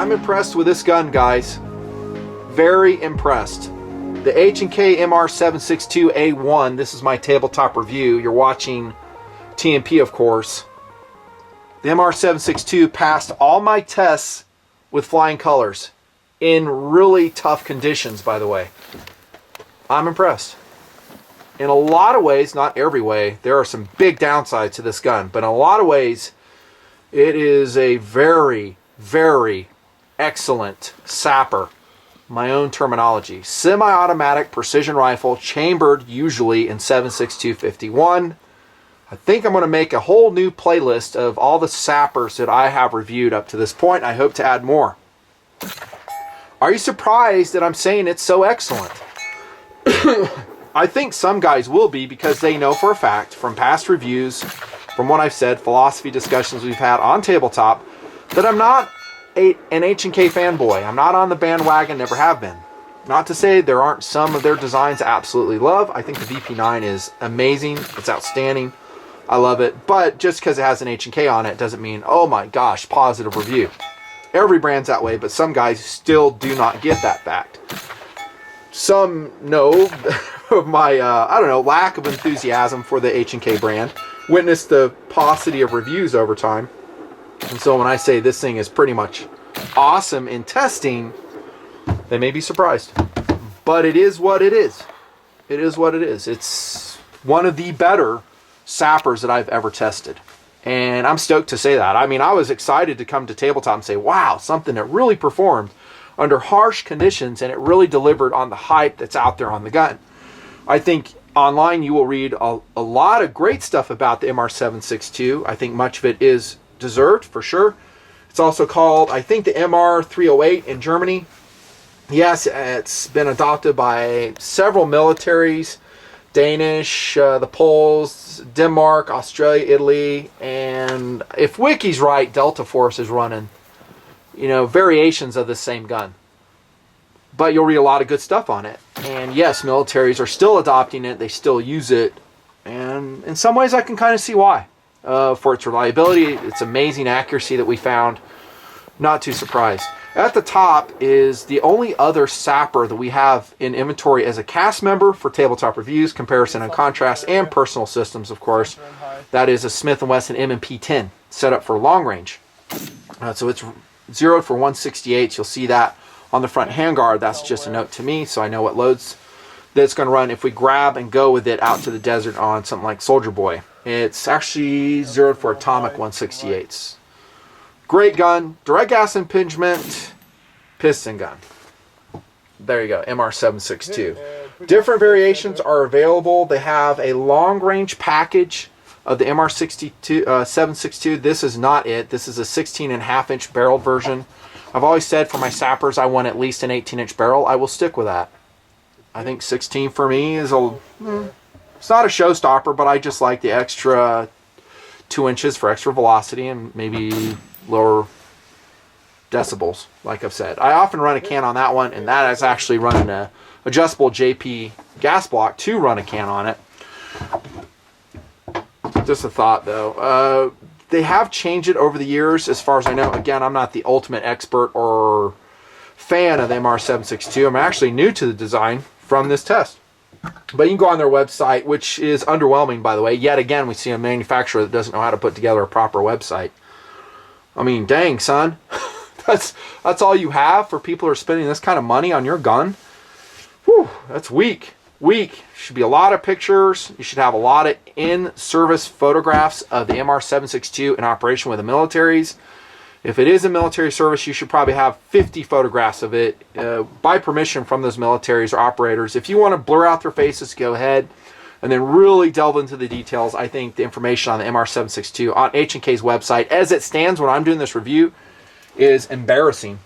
I'm impressed with this gun, guys. Very impressed. The H&K MR762 A1, this is my tabletop review. You're watching TMP, of course. The MR762 passed all my tests with flying colors in really tough conditions, by the way. I'm impressed. In a lot of ways, not every way, there are some big downsides to this gun, but in a lot of ways, it is a very, very excellent sapper. My own terminology. Semi-automatic precision rifle, chambered usually in 7.6251. I think I'm going to make a whole new playlist of all the sappers that I have reviewed up to this point. I hope to add more. Are you surprised that I'm saying it's so excellent? I think some guys will be, because they know for a fact from past reviews, from what I've said, philosophy discussions we've had on tabletop, that I'm not an H&K fanboy. I'm not on the bandwagon, never have been. Not to say there aren't some of their designs I absolutely love. I think the VP9 is amazing. It's outstanding. I love it. But just because it has an H&K on it doesn't mean, oh my gosh, positive review. Every brand's that way, but some guys still do not get that fact. Some know of my, I don't know, lack of enthusiasm for the H&K brand. Witness the paucity of reviews over time. And so when I say this thing is pretty much awesome in testing, they may be surprised. But it is what it is. It is what it is. It's one of the better sappers that I've ever tested. And I'm stoked to say that. I mean, I was excited to come to tabletop and say, wow, something that really performed under harsh conditions, and it really delivered on the hype that's out there on the gun. I think online you will read a lot of great stuff about the MR762. I think much of it is deserved, for sure. It's also called, I think, the MR308 in Germany. Yes, it's been adopted by several militaries, Danish, the Poles, Denmark, Australia, Italy, and if Wiki's right, Delta Force is running, you know, variations of the same gun. But you'll read a lot of good stuff on it. And yes, militaries are still adopting it. They still use it. And in some ways I can kind of see why. For its reliability, its amazing accuracy that we found. Not too surprised. At the top is the only other sapper that we have in inventory as a cast member for tabletop reviews, comparison and contrast, and personal systems, of course. That is a Smith & Wesson M&P 10 set up for long range. So it's zeroed for 168. You'll see that on the front handguard. That's just a note to me, so I know what loads that it's going to run if we grab and go with it out to the desert on something like Soldier Boy. It's actually zeroed for atomic 168s. Great gun, direct gas impingement, piston gun. There you go, MR762. Different variations are available. They have a long range package of the MR762. This is not it. This is a 16.5-inch barrel version. I've always said for my sappers I want at least an 18-inch barrel. I will stick with that. I think 16 for me is it's not a showstopper, but I just like the extra 2 inches for extra velocity and maybe lower decibels, like I've said. I often run a can on that one, and that is actually running a adjustable JP gas block to run a can on it. Just a thought, though. They have changed it over the years, as far as I know. Again, I'm not the ultimate expert or fan of the MR762. I'm actually new to the design from this test. But you can go on their website, which is underwhelming, by the way. Yet again, we see a manufacturer that doesn't know how to put together a proper website. I mean, dang, son. that's all you have for people who are spending this kind of money on your gun? Whew, that's weak. Weak. Should be a lot of pictures. You should have a lot of in-service photographs of the MR762 in operation with the militaries. If it is in military service, you should probably have 50 photographs of it by permission from those militaries or operators. If you want to blur out their faces, go ahead. And then really delve into the details. I think the information on the MR762 on H&K's website, as it stands when I'm doing this review, is embarrassing.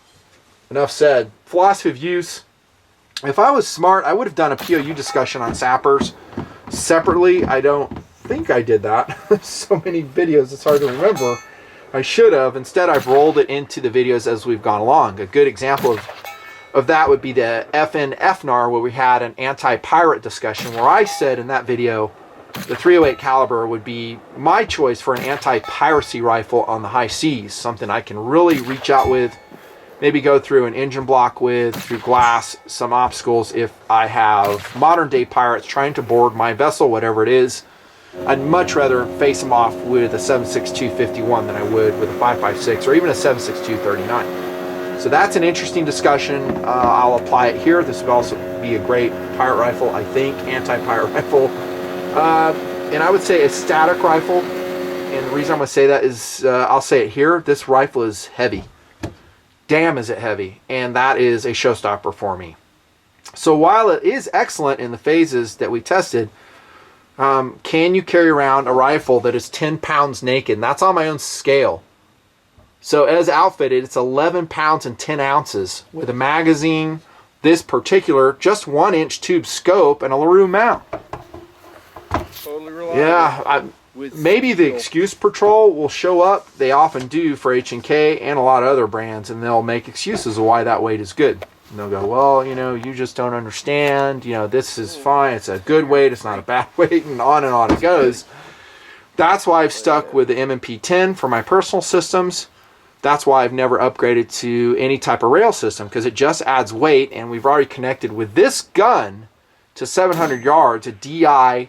Enough said. Philosophy of use. If I was smart, I would have done a POU discussion on sappers separately. I don't think I did that. So many videos, it's hard to remember. I should have. Instead, I've rolled it into the videos as we've gone along. A good example of that would be the FN FNAR, where we had an anti-pirate discussion, where I said in that video the 308 caliber would be my choice for an anti-piracy rifle on the high seas, something I can really reach out with maybe go through an engine block with, through glass, some obstacles if I have modern day pirates trying to board my vessel, whatever it is. I'd much rather face them off with a 7.6251 than I would with a 5.56 or even a 7.62 39. So that's an interesting discussion. I'll apply it here. This would also be a great pirate rifle, I think, anti-pirate rifle. And I would say a static rifle. And the reason I'm going to say that is, I'll say it here, this rifle is heavy. Damn is it heavy. And that is a showstopper for me. So while it is excellent in the phases that we tested, can you carry around a rifle that is 10 pounds naked? And that's on my own scale. So as outfitted, it's 11 pounds and 10 ounces with a magazine, this particular just 1-inch tube scope, and a LaRue mount. Totally reliable. Yeah, maybe the excuse patrol will show up. They often do for H&K and a lot of other brands, and they'll make excuses of why that weight is good. And they'll go, well, you know, you just don't understand. You know, this is fine. It's a good weight. It's not a bad weight, and on it goes. That's why I've stuck with the M&P 10 for my personal systems. That's why I've never upgraded to any type of rail system, because it just adds weight, and we've already connected with this gun to 700 yards, a DI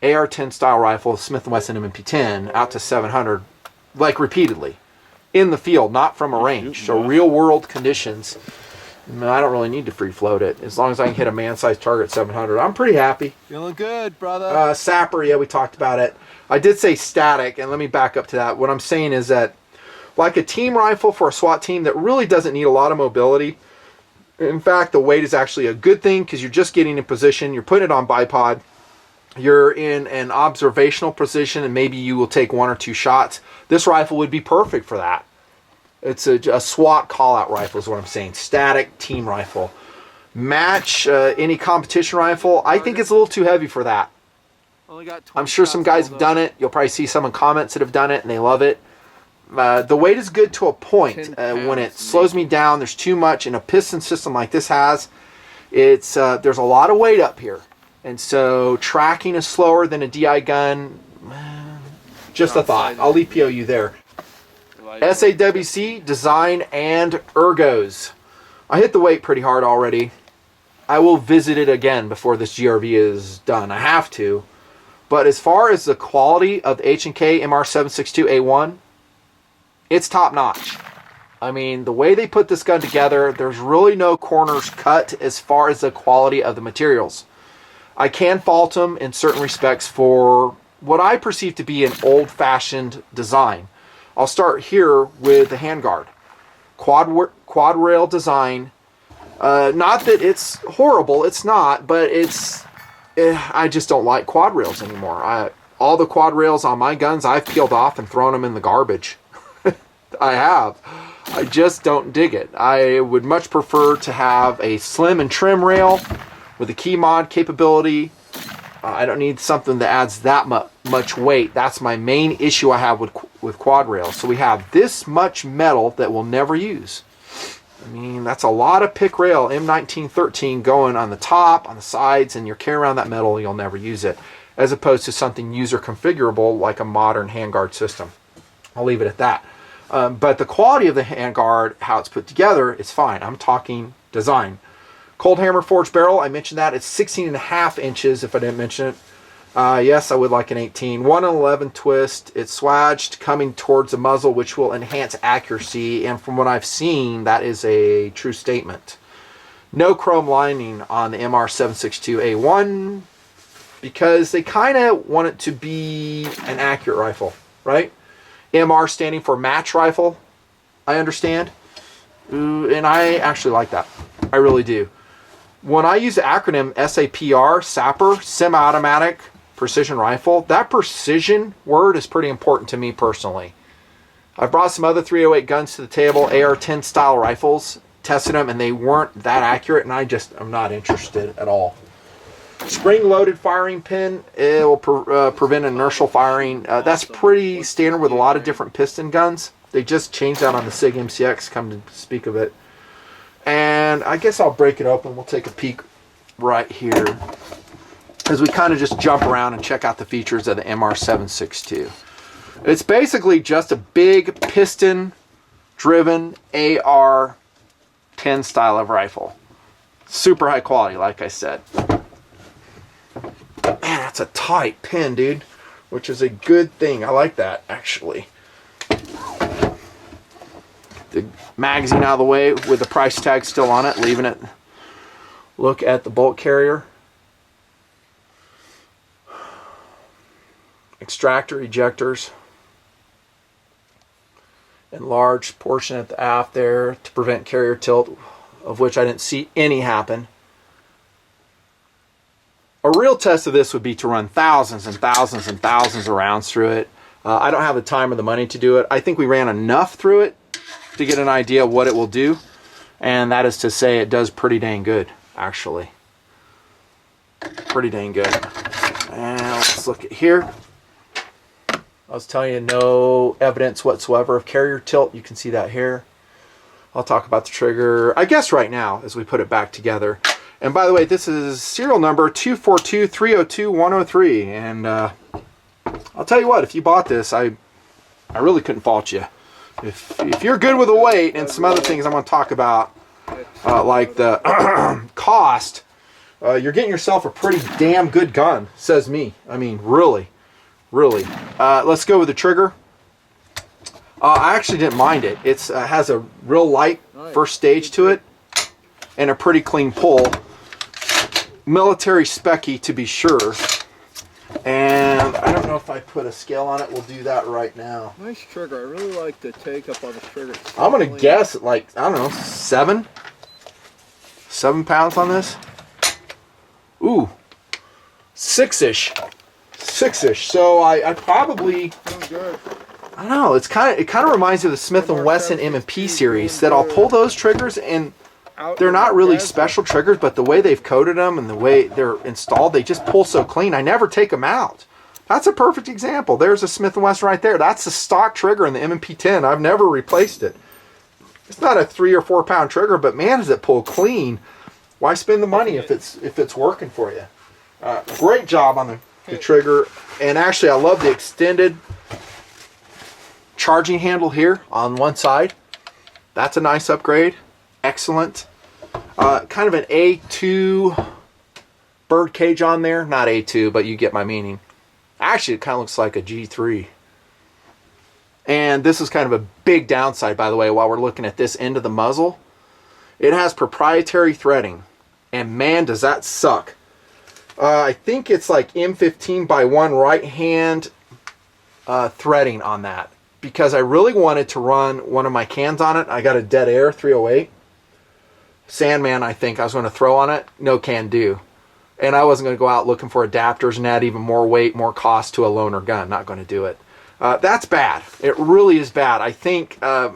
AR-10 style rifle, Smith & Wesson M&P 10, out to 700, like repeatedly, in the field, not from a range. So real world conditions, I don't really need to free float it. As long as I can hit a man-sized target at 700, I'm pretty happy. Feeling good, brother. SAPR, yeah, we talked about it. I did say static, and let me back up to that. What I'm saying is that, like a team rifle for a SWAT team that really doesn't need a lot of mobility. In fact, the weight is actually a good thing because you're just getting in position. You're putting it on bipod. You're in an observational position, and maybe you will take 1 or 2 shots. This rifle would be perfect for that. It's a SWAT call-out rifle is what I'm saying. Static team rifle. Match any competition rifle. I think it's a little too heavy for that. I'm sure some guys have done it. You'll probably see some in comments that have done it, and they love it. The weight is good to a point. When it slows me down, there's too much. In a piston system like this has, it's there's a lot of weight up here. And so tracking is slower than a DI gun. Just a thought. I'll EPO you there. SAWC, design, and ergos. I hit the weight pretty hard already. I will visit it again before this GRV is done. I have to. But as far as the quality of the H&K MR762 A1, it's top notch. I mean, the way they put this gun together, there's really no corners cut as far as the quality of the materials. I can fault them in certain respects for what I perceive to be an old-fashioned design. I'll start here with the Handguard. Quad rail design. Not that it's horrible, it's not, but it's... I just don't like quad rails anymore. All the quad rails on my guns, I've peeled off and thrown them in the garbage. I have. I just don't dig it. I would much prefer to have a slim and trim rail with a key mod capability. I don't need something that adds that much weight. That's my main issue I have with quad rails. So we have this much metal that we'll never use. I mean, that's a lot of pick rail M1913 going on the top, on the sides, and you're carrying around that metal, you'll never use it, as opposed to something user configurable like a modern Handguard system. I'll leave it at that. But the quality of the Handguard, how it's put together, is fine. I'm talking design. Cold hammer forged barrel, I mentioned that. It's 16.5 inches, if I didn't mention it. Yes, I would like an 18. 1/11 twist. It's swaged, coming towards the muzzle, which will enhance accuracy. And from what I've seen, that is a true statement. No chrome lining on the MR762 A1 because they kind of want it to be an accurate rifle, right? MR standing for match rifle, I understand. And I actually like that. I really do. When I use the acronym SAPR, semi-automatic precision rifle, that precision word is pretty important to me personally. I've brought some other 308 guns to the table, AR-10 style rifles, tested them, and they weren't that accurate, and I'm not interested at all. Spring-loaded firing pin, it will prevent inertial firing. That's pretty standard with a lot of different piston guns. They just changed that on the SIG MCX, come to speak of it. And I guess I'll break it open. We'll take a peek right here as we kind of just jump around and check out the features of the MR762. It's basically just a big piston-driven AR pin style of rifle. Super high quality, like I said. Man, that's a tight pin, dude, which is a good thing. I like that, actually. The magazine out of the way with the price tag still on it, leaving it. Look at the bolt carrier. Extractor ejectors. Enlarged portion at the aft there to prevent carrier tilt, of which I didn't see any happen. A real test of this would be to run thousands and thousands and thousands of rounds through it. I don't have the time or the money to do it. I think we ran enough through it to get an idea of what it will do, and that is to say it does pretty dang good, actually. Pretty dang good. And let's look at here. I was telling you, no evidence whatsoever of carrier tilt. You can see that here. I'll talk about the trigger, I guess, right now as we put it back together. And by the way, this is serial number 242302103. And I'll tell you what, if you bought this, I really couldn't fault you. If you're good with the weight and some other things I'm going to talk about, like the cost, you're getting yourself a pretty damn good gun, says me. I mean, really. Really. Let's go with the trigger. I actually didn't mind it. It has a real light first stage to it and a pretty clean pull. Military specky, to be sure. And I don't know if I put a scale on it. We'll do that right now. Nice trigger. I really like the take up on the trigger. I'm going to guess at like, I don't know, 7 pounds on this. Ooh, 6-ish. 6-ish. So I probably, I don't know, it kind of reminds me of the Smith & Wesson M&P series, that I'll pull those triggers and they're not really special triggers, but the way they've coated them and the way they're installed, they just pull so clean. I never take them out. That's a perfect example. There's a Smith & Wesson right there. That's the stock trigger in the M&P 10. I've never replaced it. It's not a 3 or 4 pound trigger, but man, does it pull clean. Why spend the money if it's working for you? Great job on the trigger. And actually, I love the extended charging handle here on one side. That's a nice upgrade. Excellent. Kind of an A2 bird cage on there. Not A2, but you get my meaning. Actually, it kind of looks like a G3. And this is kind of a big downside, by the way, while we're looking at this end of the muzzle. It has proprietary threading. And man, does that suck. I think it's like M15x1 right hand threading on that. Because I really wanted to run one of my cans on it. I got a Dead Air 308. Sandman, I think I was going to throw on it. No can do. And I wasn't going to go out looking for adapters and add even more weight, more cost to a loaner gun. Not going to do it. That's bad. It really is bad. I think a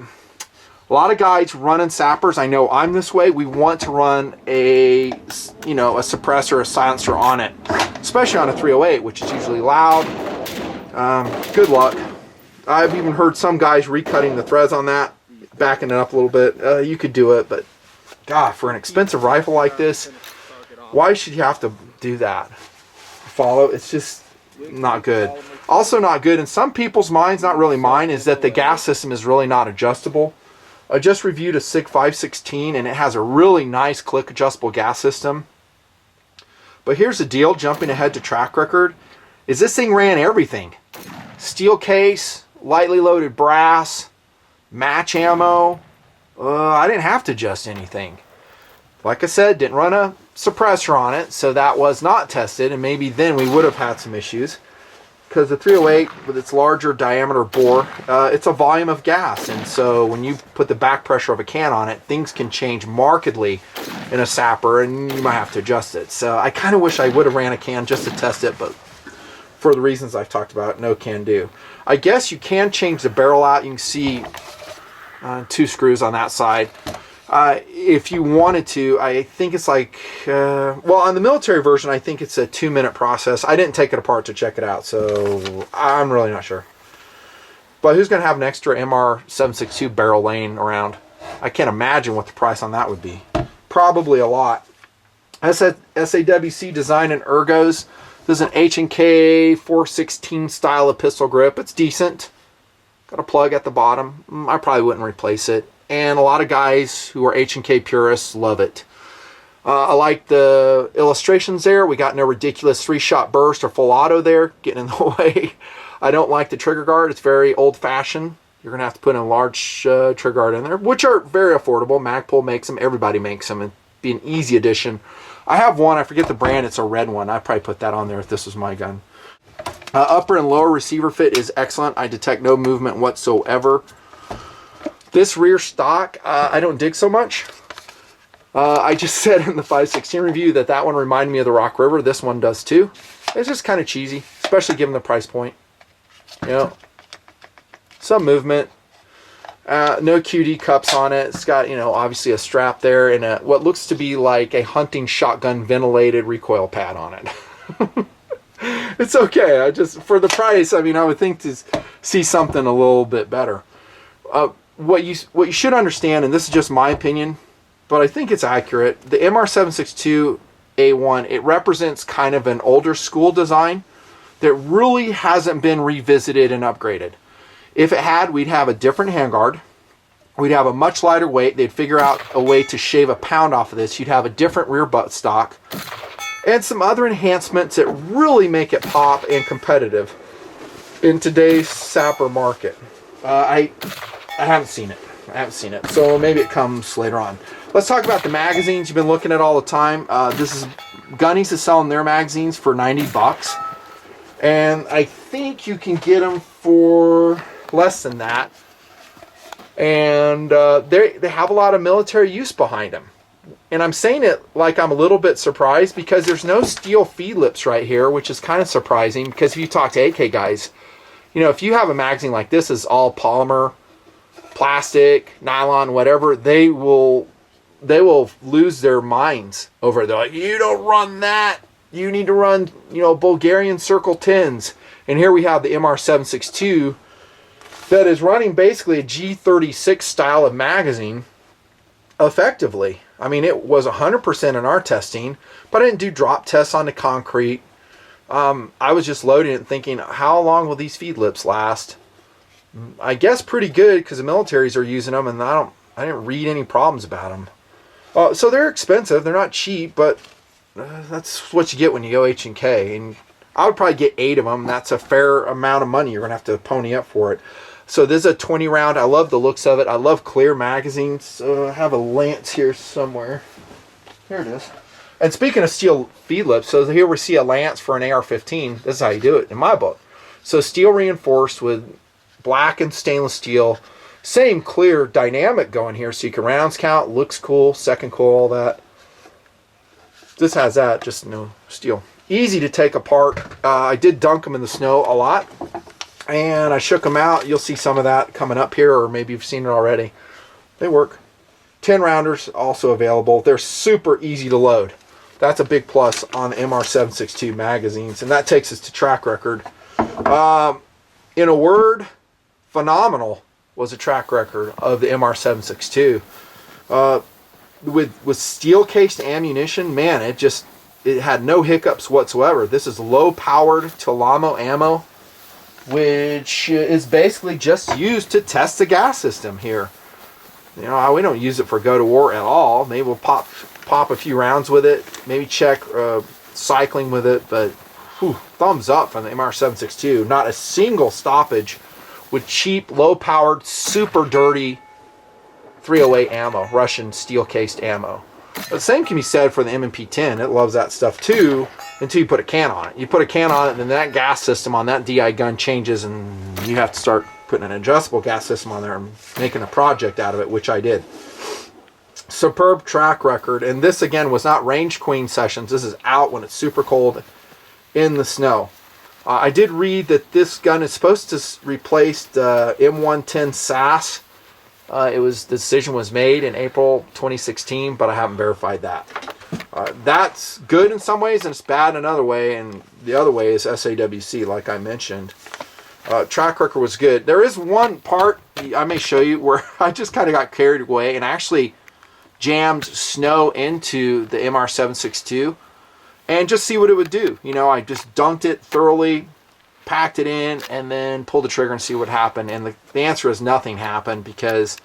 lot of guys running SAPRs, I know I'm this way, we want to run a suppressor, a silencer on it, especially on a 308, which is usually loud. Good luck. I've even heard some guys recutting the threads on that, backing it up a little bit. You could do it, but God, for an expensive rifle like this, why should you have to do that? Follow? It's just not good. Also not good in some people's minds, not really mine, is that the gas system is really not adjustable. I just reviewed a SIG 516 and it has a really nice click adjustable gas system. But here's the deal, jumping ahead to track record, is this thing ran everything. Steel case, lightly loaded brass, match ammo. I didn't have to adjust anything. Like I said, didn't run a suppressor on it, so that was not tested, and maybe then we would have had some issues. Because the 308, with its larger diameter bore, it's a volume of gas, and so when you put the back pressure of a can on it, things can change markedly in a SAPR, and you might have to adjust it. So I kind of wish I would have ran a can just to test it, but for the reasons I've talked about, no can do. I guess you can change the barrel out. You can see 2 screws on that side. If you wanted to, I think it's like, well, on the military version, I think it's a 2-minute process. I didn't take it apart to check it out, so I'm really not sure. But who's going to have an extra MR762 barrel laying around? I can't imagine what the price on that would be. Probably a lot. SAWC design and ergos. This is an H&K 416 style of pistol grip. It's decent. Got a plug at the bottom. I probably wouldn't replace it. and a lot of guys who are H&K purists love it. I like the illustrations there. We got no ridiculous 3-shot burst or full auto there getting in the way. I don't like the trigger guard. It's very old-fashioned. You're going to have to put a large trigger guard in there, which are very affordable. Magpul makes them. Everybody makes them. It'd be an easy addition. I have one. I forget the brand. It's a red one. I'd probably put that on there if this was my gun. Upper and lower receiver fit is excellent. I detect no movement whatsoever. This rear stock, I don't dig so much. I just said in the 516 review that one reminded me of the Rock River. This one does too. It's just kind of cheesy, especially given the price point. You know, some movement. No QD cups on it. It's got, you know, obviously a strap there and what looks to be like a hunting shotgun ventilated recoil pad on it. It's okay. I just, for the price, I mean, I would think to see something a little bit better. What you should understand, and this is just my opinion, but I think it's accurate. The MR762 A1, it represents kind of an older school design that really hasn't been revisited and upgraded. If it had, we'd have a different handguard. We'd have a much lighter weight. They'd figure out a way to shave a pound off of this. You'd have a different rear butt stock and some other enhancements that really make it pop and competitive in today's SAPR market. I haven't seen it. So maybe it comes later on. Let's talk about the magazines you've been looking at all the time. Gunnies is selling their magazines for $90. And I think you can get them for less than that. And they have a lot of military use behind them. And I'm saying it like I'm a little bit surprised because there's no steel feed lips right here, which is kind of surprising because if you talk to AK guys, you know, if you have a magazine like this is all polymer, plastic, nylon, whatever, they will lose their minds over it. They're like, you don't run that. You need to run, you know, Bulgarian Circle 10s. And here we have the MR762 that is running basically a G36 style of magazine effectively. I mean, it was 100% in our testing, but I didn't do drop tests on the concrete. I was just loading it and thinking, how long will these feed lips last? I guess pretty good because the militaries are using them, and I didn't read any problems about them. So they're expensive. They're not cheap, but that's what you get when you go H&K. And I would probably get 8 of them. That's a fair amount of money. You're going to have to pony up for it. So this is a 20 round. I love the looks of it. I love clear magazines. I have a lance here somewhere. There it is. And speaking of steel feed lips, so here we see a lance for an AR-15. This is how you do it in my book. So steel reinforced with black and stainless steel. Same clear dynamic going here. So you can rounds count. Looks cool. Second cool. All that. This has that. Just no steel. Easy to take apart. I did dunk them in the snow a lot. And I shook them out. You'll see some of that coming up here, or maybe you've seen it already. They work. 10 rounders also available. They're super easy to load. That's a big plus on the MR762 magazines. And that takes us to track record. In a word, phenomenal was a track record of the MR762. With steel-cased ammunition, man, it had no hiccups whatsoever. This is low-powered Tulamo ammo, which is basically just used to test the gas system here. You know, we don't use it for go to war at all. Maybe we'll pop a few rounds with it, maybe check cycling with it, but thumbs up from the MR762. Not a single stoppage with cheap, low-powered, super dirty 308 ammo, Russian steel-cased ammo. The same can be said for the M&P10. It loves that stuff too, until you put a can on it. You put a can on it, and then that gas system on that DI gun changes, and you have to start putting an adjustable gas system on there and making a project out of it, which I did. Superb track record, and this again was not range queen sessions. This is out when it's super cold in the snow. I did read that this gun is supposed to replace the M110 SAS. The decision was made in April 2016, but I haven't verified that. That's good in some ways, and it's bad in another way, and the other way is SAWC, like I mentioned. Track record was good. There is one part I may show you where I just kind of got carried away and actually jammed snow into the MR762 and just see what it would do. You know, I just dunked it thoroughly, packed it in, and then pulled the trigger and see what happened. And the answer is nothing happened because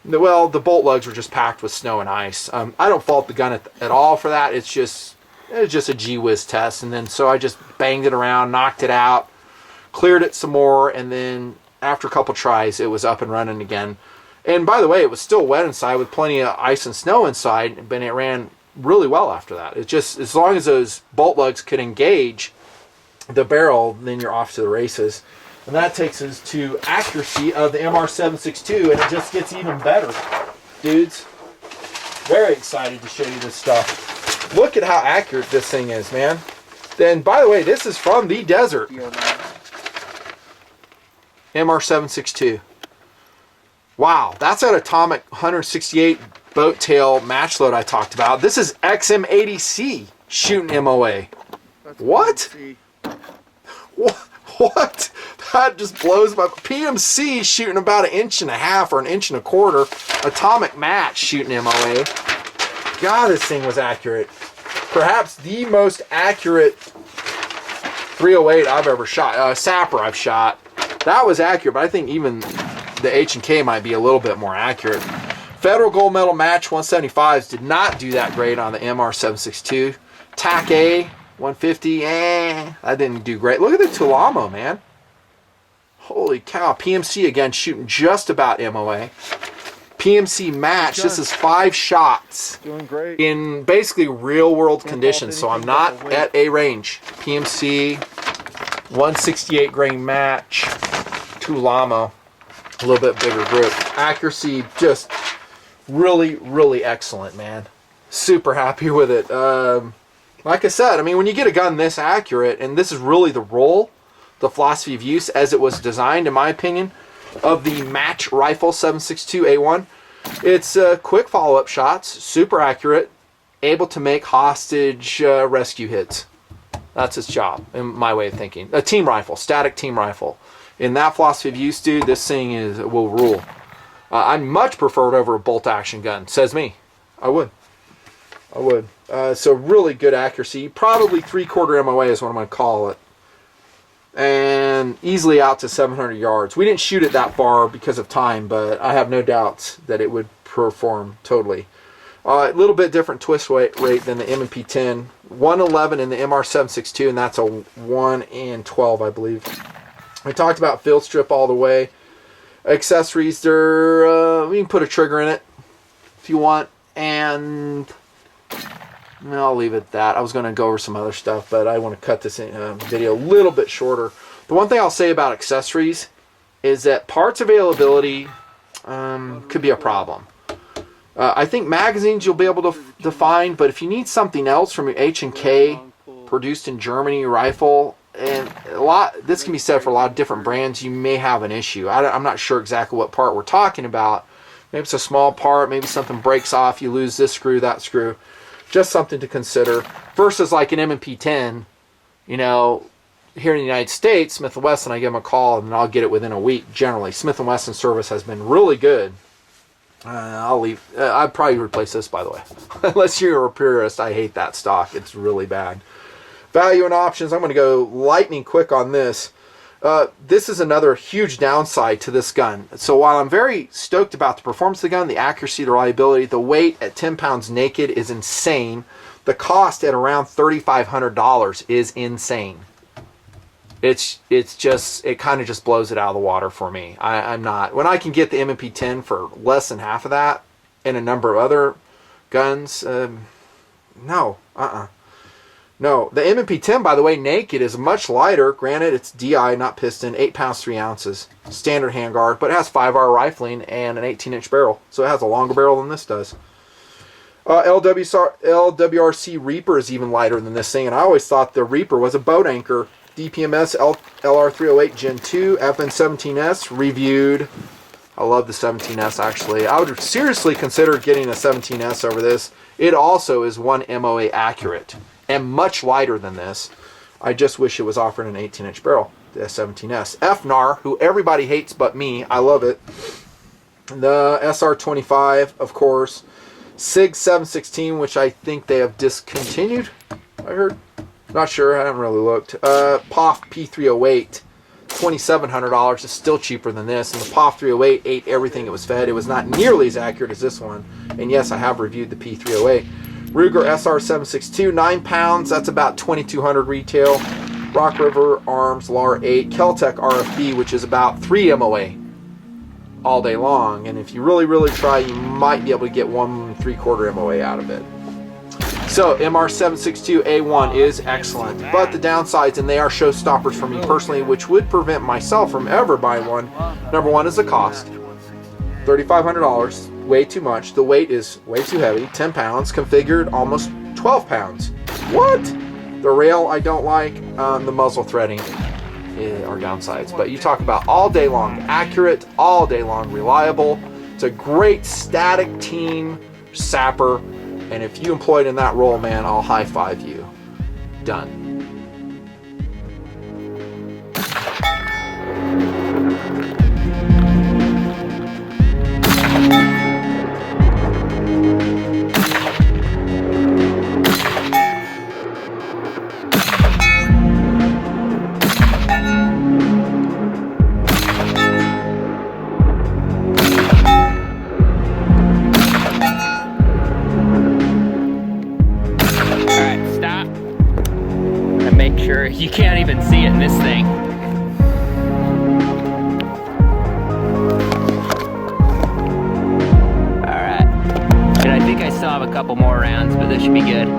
Well, the bolt lugs were just packed with snow and ice. I don't fault the gun at all for that. It was just a gee whiz test, and then so I just banged it around, knocked it out, cleared it some more, and then after a couple tries, it was up and running again. And by the way, it was still wet inside with plenty of ice and snow inside, but it ran really well after that. It just, as long as those bolt lugs could engage the barrel, then you're off to the races. And that takes us to accuracy of the MR762, and it just gets even better, dudes. Very excited to show you this stuff. Look at how accurate this thing is, man. Then, by the way, this is from the desert. MR762. Wow, that's that atomic 168 boat tail match load I talked about. This is XM80C shooting MOA. What? What? That just blows my... PMC shooting about 1.5 inches or 1.25 inches. Atomic match shooting MOA. God, this thing was accurate. Perhaps the most accurate 308 I've ever shot. SAPR I've shot. That was accurate, but I think even the H&K might be a little bit more accurate. Federal Gold Medal Match 175s did not do that great on the MR762. TAC A 150, that didn't do great. Look at the Tulamo, man. Holy cow. PMC again shooting just about MOA. PMC match, this is 5 shots. Doing great. In basically real world conditions, so I'm not at a range. PMC 168 grain match. Tulamo, a little bit bigger group. Accuracy just really, really excellent, man. Super happy with it. Like I said, I mean, when you get a gun this accurate, and this is really the role, the philosophy of use as it was designed, in my opinion, of the match rifle 762 A1, it's quick follow-up shots, super accurate, able to make hostage rescue hits. That's its job, in my way of thinking. A team rifle, static team rifle. In that philosophy of use, dude, this thing will rule. I much prefer it over a bolt action gun. Says me. I would. So really good accuracy. Probably 3/4 MOA is what I'm going to call it. And easily out to 700 yards. We didn't shoot it that far because of time, but I have no doubts that it would perform totally. A little bit different twist rate than the M&P 10. 111 in the MR762, and that's a 1 in 12, I believe. We talked about field strip all the way. Accessories, we can put a trigger in it if you want, and I'll leave it at that. I was going to go over some other stuff, but I want to cut this video a little bit shorter. The one thing I'll say about accessories is that parts availability could be a problem. I think magazines you'll be able to find, but if you need something else from your H&K produced in Germany rifle, and this can be said for a lot of different brands, you may have an issue. I'm not sure exactly what part we're talking about. Maybe it's a small part, maybe something breaks off, you lose this screw, that screw. Just something to consider. Versus like an M&P 10, you know, here in the United States, Smith & Wesson, I give them a call and I'll get it within a week generally. Smith & Wesson service has been really good. I'd probably replace this, by the way. Unless you're a purist, I hate that stock. It's really bad. Value and options, I'm going to go lightning quick on this. This is another huge downside to this gun. So while I'm very stoked about the performance of the gun, the accuracy, the reliability, the weight at 10 pounds naked is insane. The cost at around $3,500 is insane. It's just, it kind of just blows it out of the water for me. I'm not, when I can get the M&P 10 for less than half of that and a number of other guns, no. No, the M&P 10, by the way, naked is much lighter. Granted, it's DI, not piston, 8 pounds 3 ounces, standard handguard, but it has 5R rifling and an 18-inch barrel, so it has a longer barrel than this does. LWRC Reaper is even lighter than this thing, and I always thought the Reaper was a boat anchor. DPMS LR308 Gen 2 FN17S reviewed. I love the 17S actually. I would seriously consider getting a 17S over this. It also is 1 MOA accurate and much lighter than this. I just wish it was offered an 18-inch barrel, the 17S. FNAR, who everybody hates but me, I love it. The SR25, of course. SIG 716, which I think they have discontinued, I heard. Not sure, I haven't really looked. POF P308. $2,700. It's still cheaper than this. And the POF 308 ate everything it was fed. It was not nearly as accurate as this one. And yes, I have reviewed the P308. Ruger SR762, 9 pounds. That's about $2,200 retail. Rock River Arms LAR 8, Keltec RFB, which is about 3 MOA all day long. And if you really, really try, you might be able to get 1 3/4 MOA out of it. So MR762 A1 is excellent, but the downsides, and they are showstoppers for me personally, which would prevent myself from ever buying one. Number one is the cost. $3,500, way too much. The weight is way too heavy, 10 pounds, configured almost 12 pounds. What? The rail I don't like, the muzzle threading are downsides. But you talk about all day long accurate, all day long reliable. It's a great static team sapper, and if you employed in that role, man, I'll high five you. Done. You can't even see it in this thing. Alright. And I think I still have a couple more rounds, but this should be good.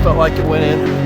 Felt like it went in.